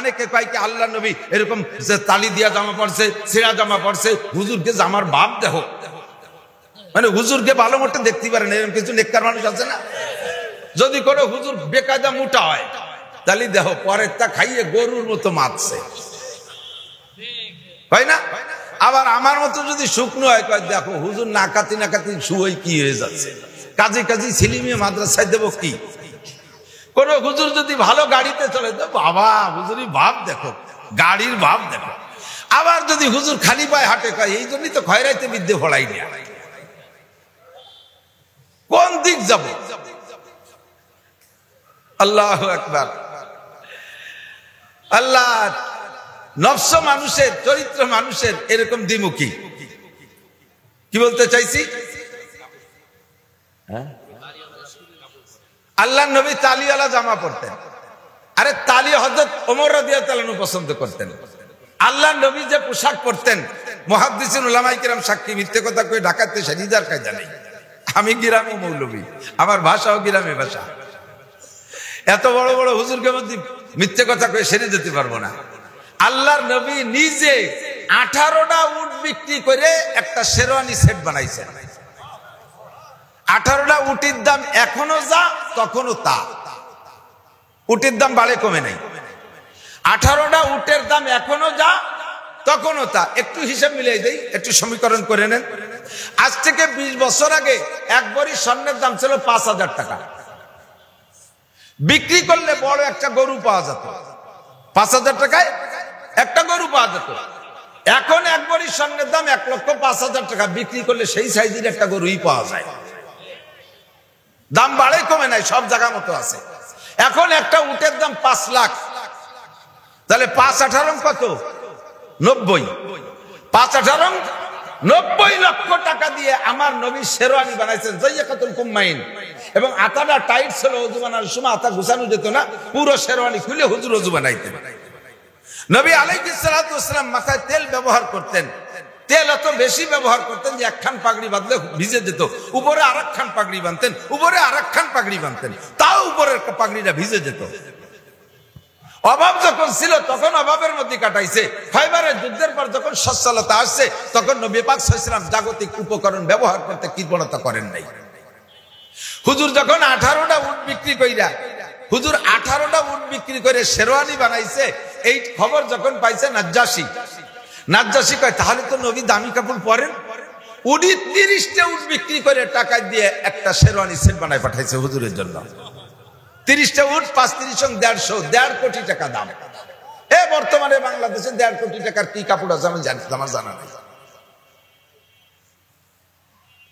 অনেকে কয় কি আল্লাহ নবী এরকম যে তালি দিয়া জামা পড়ছে, ছেঁড়া জামা পড়ছে, হুজুরকে জামার ভাব দেখো, মানে হুজুরকে ভালো মতো দেখতে পারে না, এরকম কিছু নেককার মানুষ আছে না? যদি কোনো হুজুর বেকায়দা মোটা হয় তাহলে দেখো পরের তা খাইয়ে গরুর মতো মারছে, হয় না? আবার আমার মতো যদি শুকনো হয়, দেখো হুজুর নাকাতি নাকাতি শুয়ে কি হয়ে যাচ্ছে, কাজে কাজে ছেলে মেয়ে মাদ্রাসায় দেবো কি? কোন হুজুর যদি ভালো গাড়িতে চলে তো বাবা হুজুরি ভাব দেখো, গাড়ির ভাব দেখো। আবার যদি হুজুর খালি পায়ে হাঁটে, কয় এই জন্যই তো খয়রাইতে বিদ্যে ফলাই না। কোন দিক যাব? আল্লাহু আকবার। আল্লাহ নফস মানুষের, চরিত্র মানুষের এরকম দ্বিমুখী। কি বলতে চাইছি? আল্লাহ নবী তালিওয়ালা জামা পরতেন। আরে তালি হযরত ওমর রাদিয়াল্লাহু আনহু পছন্দ করতেন। আল্লাহ নবী যে পোশাক পরতেন, মুহাদ্দিসিন উলামায়ে কিরাম সাক্ষী, মিথ্যে কথা কই ঢাকাতে শরীদার কায়দা নেই। আমি গ্রামে মৌলবী, আমার ভাষাও গ্রামে ভাষা। এত বড় বড় হুজুরকে মধ্যে মিথ্যে কথা কই সেরে যেতে পারবো না। আল্লাহর নবী নিজে 18টা উট বিক্রি করে একটা শেরওয়ানি সেট বানাইছেন। 18টা উটের দাম এখনো যা তখনও তা, উটের দাম বাড়ে কমে নাই। 18টা উটের দাম এখনো যা তখনও তা। একটু হিসাব মিলিয়ে দেই, একটু সমীকরণ করে নেন। আজ থেকে 20 বছর আগে এক ভরি স্বর্ণের দাম ছিল 5,000 টাকা। বিক্রি করলে বড় একটা গরু পাওয়া যেত, 5,000 টাকায় একটা গরু পাওয়া যেত। এখন এক ভরি স্বর্ণের দাম 1,05,000 টাকা, বিক্রি করলে সেই সাইজের একটা গরুই পাওয়া যায়। দাম বাড়ে কমে নাই, সব জায়গা মতো আছে। এখন একটা উটের দাম 5 লাখ, তাহলে 5-18 কত? 90। 5-18 90 লক্ষ টাকা দিয়ে আমার নবী শেরওয়ানি বানাইছেন, যাইয়াকাতুল কুম্মাইন। এবং আতাটা টাইট ছিল, ওযু বানানোর সময় আতা গুছানো যেত না, পুরো শেরওয়ানি খুলে হুজুর ওযু বানাইতেন। নবী আলাইহিস সালাতু ওয়াস সালাম মাথায় তেল ব্যবহার করতেন। তেল এত বেশি ব্যবহার করতেন যে একখান পাগড়ি বাঁধলে ভিজে যেত, উপরে আরেকখান পাগড়ি বাঁধতেন, উপরে আরেকখান পাগড়ি বাঁধতেন, তাও উপরের পাগড়িটা ভিজে যেত। অভাব যখন ছিল তখন অভাবের মধ্যে কাটাইছে। খয়বারের যুদ্ধের পর যখন সচ্ছলতা আসছে তখন নবী পাক সাল্লাল্লাহু আলাইহি ওয়াসাল্লাম জাগতিক উপকরণ ব্যবহার করতে কৃপণতা করেন নাই। হুজুর যখন 18টা উট বিক্রি কইরা, হুজুর 18টা উট বিক্রি করে শেরওয়ানি বানাইছে, এই খবর যখন পাইছে নাজ্জাশী কয় তাহলে তো নবী দামি কাপড় পরেন। উনি 30টা উট বিক্রি করে টাকা দিয়ে একটা শেরওয়ানি সেট বানায় পাঠাইছে হুজুরের জন্য। 30টা উট 5-3-150 কোটি টাকা দাম। বর্তমানে বাংলাদেশে 1.5 কোটি টাকার কি কাপড় আছে আমি জানি, আমার জানা নেই।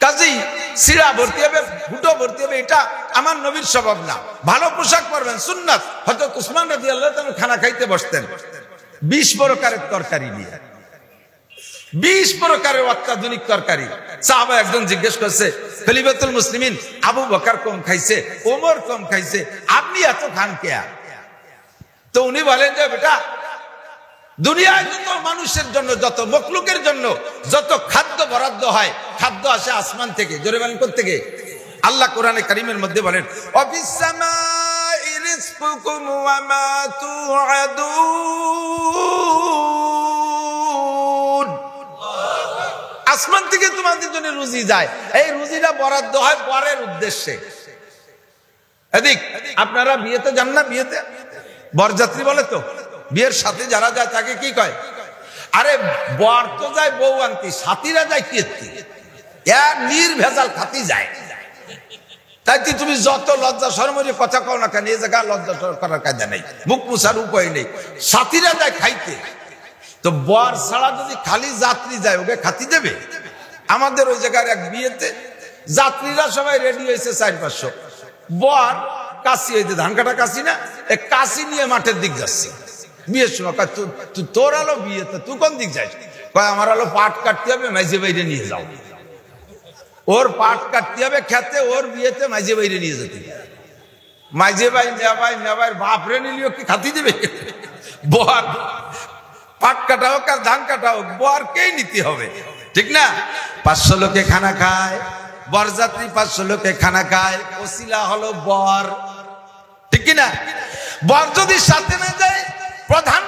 কাজেই সিরা ভর্তি হবে, ফুটো ভর্তি হবে, এটা আমার নবীর স্বভাব না। ভালো পোশাক পরবেন, সুন্নাত। হযরত উসমান রাদিয়াল্লাহু তাআলা খানা খাইতে বসতেন 20 প্রকারের তরকারি নিয়ে, 20 প্রকারের অত্যাধুনিক তরকারি। সাহাবা একজন জিজ্ঞেস করছে, খলিফাতুল মুসলিমিন আবু বকর কম খাইছে, ওমর কম খাইছে, আপনি এত খান কে? তো উনি বলেন যে বেটা, দুনিয়ায় যত মানুষের জন্য, যত মখলুকের জন্য যত খাদ্য বরাদ্দ হয়, খাদ্য আসে আসমান থেকে। জোরে বলেন কোথা থেকে? আল্লাহ কোরআনে কারীমের মধ্যে বলেন, অফিস সামাই রিজকুকুম ওয়া মা তুআদুন। আসমান থেকে তোমাদের জন্য রুজি যায়, এই রুজিটা বরাদ্দ হয় পরের উদ্দেশ্যে। এদিক আপনারা বিয়েতে যান না? বিয়েতে বরযাত্রী বলে তো, বিয়ের সাথে যারা যায় তাকে কি কয়? আরে বর তো যায় বউ আনতে, সাথীরা যায় কীর্তি, নির্ভেজাল খাতি যায়। তাই তুমি যত লজ্জা শরমের কথা কও না কেন, এই জায়গা লজ্জা করার কায়দা নেই, মুখ মুছার উপায় নেই। সাথীরা যায় খাইতে, তো বর ছাড়া যদি খালি যাত্রী যায় ওকে খাতি দেবে? আমাদের ওই জায়গার এক বিয়েতে যাত্রীরা সবাই রেডি হয়েছে 4-500, বর কাশি হয়েছে, ধান কাটা কাশি না, কাশি নিয়ে মাঠের দিক যাচ্ছে। বিয়ের সময় তোর আলো বিয়েতে তুই কোন দিক যাস? কয় আমার আলো পাট কাটতে হবে, মাঝে বাইরে নিয়ে যাও। ওর পাট কাটতে হবে খেতে, ওর বিয়েতে মাঝে বাইরে নিয়ে যেতে। মাঝে ভাই নেবাই বাপরে নিলিও কি খাতি দেবে? বর পাট কাটা হোক আর ধান কাটা হোক, বরকেই নিতে হবে, ঠিক না? 500 লোকে খানা খায়, বরযাত্রী 500 লোকে খানা খায়, ওসিলা হলো বর, ঠিক কিনা? বর যদি সাথে না যায়, প্রধান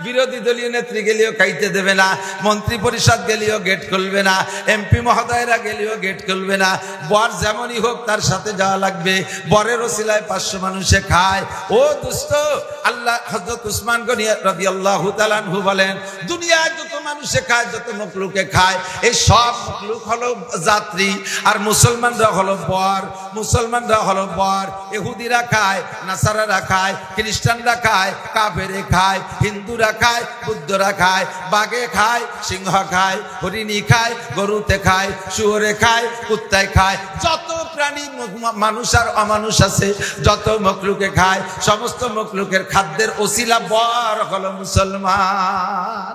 বিরোধী দলীয় নেত্রী গেলেও খাইতে দেবে না, মন্ত্রী পরিষদ গেলেও গেট খুলবে না, এমপি মহোদয়রা গেলেও গেট খুলবে না। বর যেমনই হোক তার সাথে যাওয়া লাগবে। বরের ওসিলায় 500 মানুষে খায়। ও দোস্ত, আল্লাহ হযরত উসমান গনি রাদিয়াল্লাহু তাআলা আনহু বলেন, দুনিয়ায় যত মানুষে খায়, যত মখলুকে খায়, এই সব মখলুক হলো যাত্রী, আর মুসলমানরা হলো বর। মুসলমানরা হলো বর। ইহুদিরা খায়, নাসারারা খায়, খ্রিস্টানরা খায়, কাফেরে খায়, হিন্দুরা খায়, বুদ্ধরা খায়, বাঘে খায়, সিংহ খায়, হরিণী খায়, গরুতে খায়, শুয়োরে খায়, কুত্তায় খায়, যত প্রাণী মানুষ আর অমানুষ আছে, যত মখলুকে খায়, সমস্ত মখলুকের খাদ্যের ওসিলা বর হলো মুসলমান।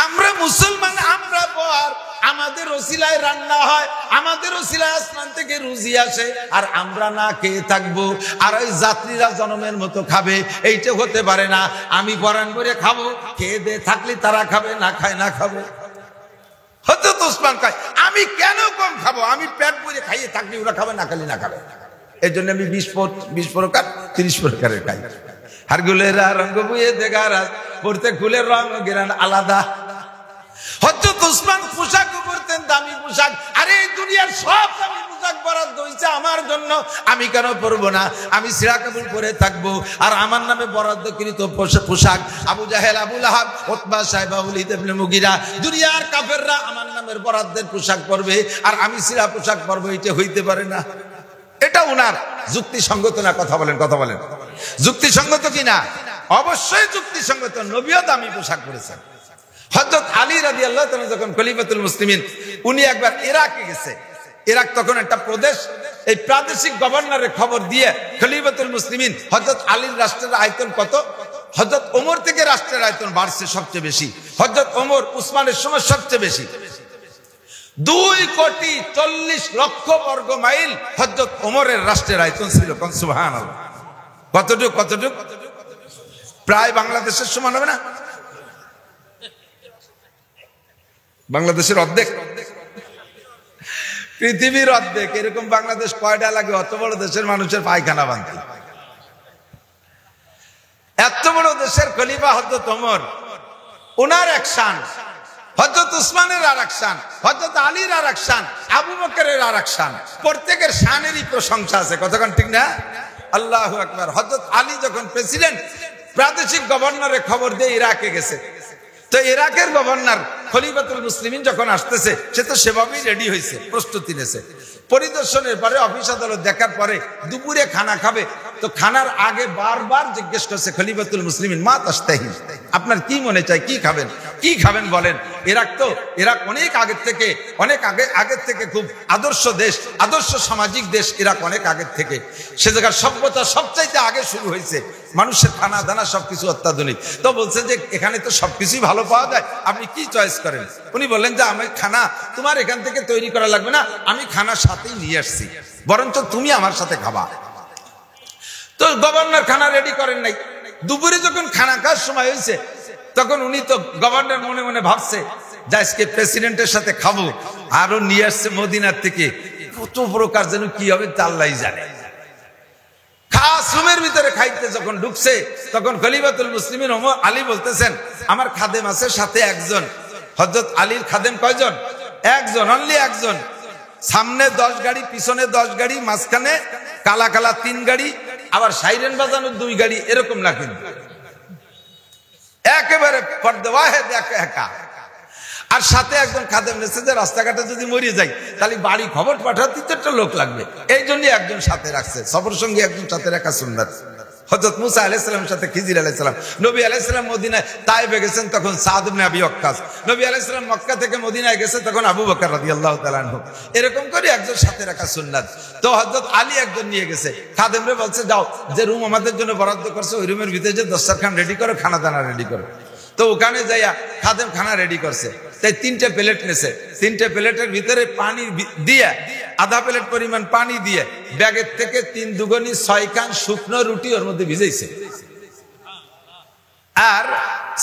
আমরা মুসলমান, আমরা বর, আমাদের ওসিলায় রান্না হয়, আমাদের ওসিলায় আসমান থেকে রুজি আসে, আর আমরা না খেয়ে থাকবো, আর ওই যাত্রীরা জনমের মতো খাবে, এইটা হতে পারে না। আমি বরান করে খাবো, খেয়ে দে থাকলে তারা খাবে, না খায় না খাবে। হযরত ওসমান কয়, আমি কেন কম খাবো? আমি পেট ভরে খাইয়ে থাকলে ওরা খাবে, না খালি না খাবে। এই জন্য আমি 20 প্রকার 30 প্রকারের খাই। হারগুলেরা রঙ বুয়ে দেগারা পড়তে গুলের রঙ গিরান আলাদা। হযরত ওসমান পোশাক পরতেন দামি পোশাক। আরে এই দুনিয়ার সব দামি পোশাক বরাদ্দ হইছে আমার জন্য, আমি কেন পরবো না? আমি সিরা কাপড় পরে থাকবো, আর আমার নামে বরাদ্দকৃত পোশাক আবু জাহেল, আবু লাহাব, উতবা, সাইবা, ওয়ালিদ ইবনে মুগিরা, দুনিয়ার কাফেররা আমার নামের বরাদ্দের পোশাক পরবে, আর আমি সিরা পোশাক পরবো। এটা হইতে পারে না। এটা উনার যুক্তিসঙ্গত না? কথা বলেন, কথা বলেন, যুক্তিসঙ্গত কিনা? অবশ্যই যুক্তিসঙ্গত। নবীও দামি পোশাক পরেছেন। হযরত আলী রাদিয়াল্লাহু তাআলা যখন খলিফাতুল মুসলিমিন, উনি একবার ইরাকে গেছে। ইরাক তখন একটা প্রদেশ। এই প্রাদেশিক গভর্নরের খবর দিয়ে খলিফাতুল মুসলিমিন, হযরত আলীর রাষ্ট্রের আয়তন কত? হযরত ওমর থেকে রাষ্ট্রের আয়তন বাড়ছে সবচেয়ে বেশি। হযরত ওমর উসমানের সময় সবচেয়ে বেশি। 2,40,00,000 বর্গ মাইল হযরত ওমরের রাষ্ট্রের আয়তন ছিল। সুবহানাল্লাহ। কতটুক? কতটুক? প্রায় বাংলাদেশের সমান হবে না? বাংলাদেশের অর্ধেক, পৃথিবীর অর্ধেক। এরকম বাংলাদেশ কয়টা লাগে অত বড় দেশের মানুষের পায়খানা বানতে? এত বড় দেশের খলিফা হযরত ওমর, ওনার এক শান, হযরত উসমানের আর এক শান, হযরত আলীর আর এক শান, আবু বকরের আর এক শান। প্রত্যেকের শানেরই প্রশংসা আছে। কতক্ষণ ঠিক না? আল্লাহু আকবার। হযরত আলী যখন প্রেসিডেন্ট, প্রাদেশিক গভর্নরের খবর দিয়ে ইরাকে গেছে। তো ইরাকের গভর্নর খলিফাতুল মুসলিমিন যখন আসতেছে, সে তো সেভাবেই রেডি হয়েছে, প্রস্তুতি নিয়েছে। পরিদর্শনের পরে, অফিস আদালত দেখার পরে দুপুরে খানা খাবে। তো খানার আগে বারবার জিজ্ঞেস করছে খলিফাতুল মুসলিমিন, মা তাশতাহি, আপনার কি মনে চায়, কি খাবেন, কি খাবেন বলেন। ইরাক অনেক আগের থেকে খুব আদর্শ দেশ, আদর্শ সামাজিক দেশ। ইরাক অনেক আগের থেকে, সে জায়গার সভ্যতা সবচাইতে আগে শুরু হয়েছে। মানুষের খানা দানা সবকিছু অত্যাধুনিক। তো বলছেন যে এখানে তো সবকিছুই ভালো পাওয়া যায়, আপনি কি চয়েস করেন? উনি বললেন যে আমি খানা তোমার এখান থেকে তৈরি করা লাগবে না, আমি খানার সাথেই নিয়ে আসছি, বরঞ্চ তুমি আমার সাথে খাবা। তো গভর্নর খানা রেডি করেন নাই। দুপুরে যখন খানা খাওয়ার সময় হয়েছে, তখন উনি তো গভর্নর মনে মনে ভাবছে যে আজকে প্রেসিডেন্টের সাথে খাবো, আরো নিয়ে আসছে মদিনার থেকে, কত প্রকার যেন কি হবে তা আল্লাহই জানে। খাস রুমের ভিতরে খাইতে যখন ঢুকছে, তখন খলিফাতুল মুসলিমিন ওমর আলী বলতেছেন, আমার খাদেম আছে সাথে একজন। হযরত আলীর খাদেম কয়জন? একজন, অনলি একজন। সামনে 10 গাড়ি, পিছনে 10 গাড়ি, মাঝখানে কালা কালা 3 গাড়ি, আবার সাইরেন বাজানোর 2 গাড়ি, এরকম না, কিন্তু একেবারে ফর্দে ওয়াহিদ, একা। আর সাথে একজন খাদেম নেছে যে রাস্তাঘাটে যদি মরিয়ে যাই তাহলে বাড়ি খবর পাঠাতে তো একটা লোক লাগবে, এই জন্য একজন সাথে রাখছে। সফর সঙ্গী একজন সাথে রাখা সুন্নাত। হযরত মুসা আলাইহিস সালামের সাথে খিজির আলাইহিস সালাম, নবী আলাইহিস সালাম মদিনায় তায়েফে গেছেন, তখন সাদ ইবনে আবি ওয়াক্কাস। নবী আলাইহিস সালাম মক্কা থেকে মদিনায় গেছে, তখন আবু বকর রাদিয়াল্লাহু তাআলা আনহু। এরকম করে একজন সাথে রাখা সুন্নাত। তো হযরত আলী একজন নিয়ে গেছে, খাদেমরে বলছে, যাও যে রুম আমাদের জন্য বরাদ্দ করছে, ওই রুমের ভিতরে যে দস্তরখান রেডি করো, খানা দানা রেডি করো। তো ওখানে যাইয়া খাদেম খানা রেডি করছে। তাই 3টে প্লেট নেছে। 3টে প্লেটের ভিতরে পানি দিয়ে, আধা প্লেট পরিমাণ পানি দিয়ে, ব্যাগের থেকে 3 দুগুনি 6 খান শুকনো রুটি ওর মধ্যে ভিজাইছে, আর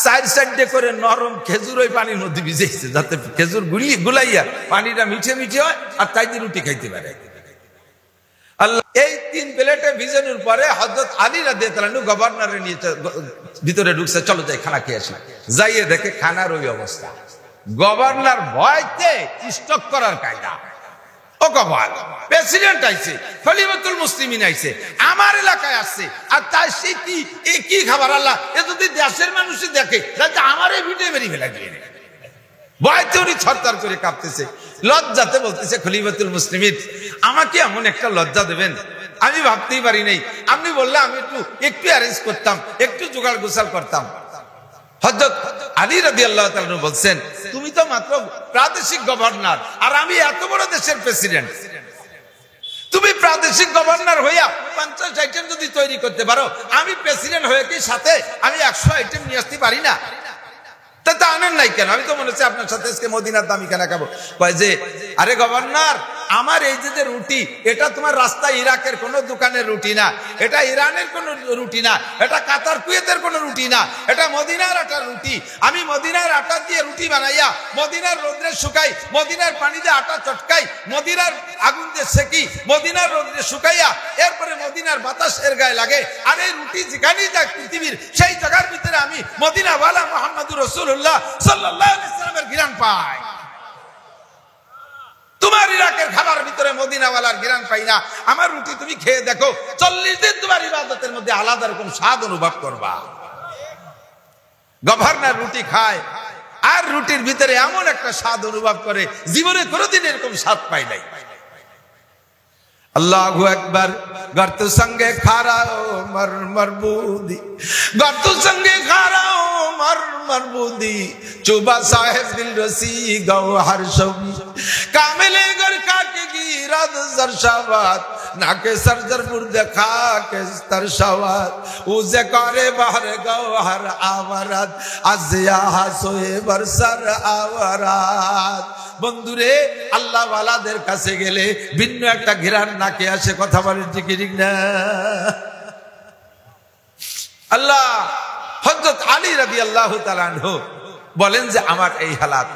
4 সাইডে করে নরম খেজুর ওই পানির মধ্যে ভিজাইছে, যাতে খেজুর গুলাইয়া পানিটা মিঠে মিঠে হয়, আর তাই দিয়ে রুটি খাইতে পারে। আল্লাহ এই 3 প্লেটে ভিজানোর পরে হযরত আলী রাদিয়াল্লাহু আনহু গভর্নরের নিয়ে ভিতরে ঢুকছে, চলো যাই খানা খেয়ে আসি। যাইয়ে দেখে খানার ওই অবস্থা। গভর্নর ভয়তে স্টক করার কায়দা। ও কপাল, প্রেসিডেন্ট আইছে, খলিফাতুল মুসলিমিন আইছে, আমার এলাকায় আসছে, আর তাই সে কি খাবার আল্লাহ, এ যদি দেশের মানুষই দেখে তাহলে আমার এই ভিডিও মেরি ফেলা দিয়ে ভয়তে উনি ছরছর করে কাঁপতেছে, লজ্জাতে বলতেছে, খলিফাতুল মুসলিমিন আমাকে এমন একটা লজ্জা দেবেন আমি ভাবতেই পারি নাই। আপনি বললে আমি একটু অ্যারেঞ্জ করতাম, একটু জোগাড় গোছাল করতাম। হযরত আলী রাদিয়াল্লাহু তাআলা আনহু বলছেন, তুমি তো মাত্র প্রাদেশিক গভর্নর, আর আমি এত বড় দেশের প্রেসিডেন্ট। তুমি প্রাদেশিক গভর্নর হইয়া 50 আইটেম যদি তৈরি করতে পারো, আমি প্রেসিডেন্ট হয়ে কি সাথে আমি 100 আইটেম নিয়ে আসতে পারি না? তা আনেন নাই কেন? আমি তো মনে হচ্ছে আপনার সাথে আজকে মদিনার দামি খানা খাবো। কয় যে, আরে গভর্নর, আমার এই যে রুটি, এটা তোমার রাস্তা ইরাকের কোন দোকানের রুটি না, এটা ইরানের কোন রুটি না, এটা কাতার কুয়েতের কোন রুটি না, এটা মদিনার আটার রুটি। আমি মদিনার আটা দিয়ে রুটি বানাইয়া মদিনার রোদ্রে শুকাই, মদিনার পানিতে আটা চটকাই, মদিনার আগুন দিয়ে সেকি, মদিনার রোদ্রে শুকাইয়া এরপরে মদিনার বাতাস এর গায়ে লাগে। আর এই রুটি যেখানেই যাক পৃথিবীর, সেই জায়গার ভিতরে আমি মদিনাওয়ালা মুহাম্মদুর রাসূলুল্লাহ সাল্লাল্লাহু আলাইহি ওয়াসাল্লামের ঘ্রাণ পাই। তোমার ইরাকের খাবার ভিতরে মদিনাওয়ালার ঘ্রাণ পাই না। আমার রুটি তুমি খেয়ে দেখো, 40 দিন তোমার ইবাদতের মধ্যে আলাদা রকম স্বাদ অনুভব করবা। গভর্নর রুটি খায় আর রুটির ভিতরে এমন একটা স্বাদ অনুভব করে, জীবনে কোনোদিন এরকম স্বাদ পাই নাই। আল্লাহু আকবার। গর্ত সঙ্গে খারাও মর মরবুদি, গর্ত সঙ্গে খারাও মর মরবুদি, চুবা সাহেব দিল রসি গওহর শবি, কামেলে গর কাকে গিরাদ জরশাবাদ, নাকে সরজর মুর্দে খাকে তরশাবাদ, উজে করে বাহরে গওহর আওয়ারাত, আজিয়া হাসোয়ে বরসর আওয়ারাত। বন্ধুরে, আল্লাহ ওয়ালাদের কাছে গেলে ভিন্ন একটা ঘ্রাণ নাকে আসে। কথা বলেন ঠিক না? আল্লাহ হযরত আলী রাদিয়াল্লাহু তাআলা আনহু বলেন যে আমার এই হালাত।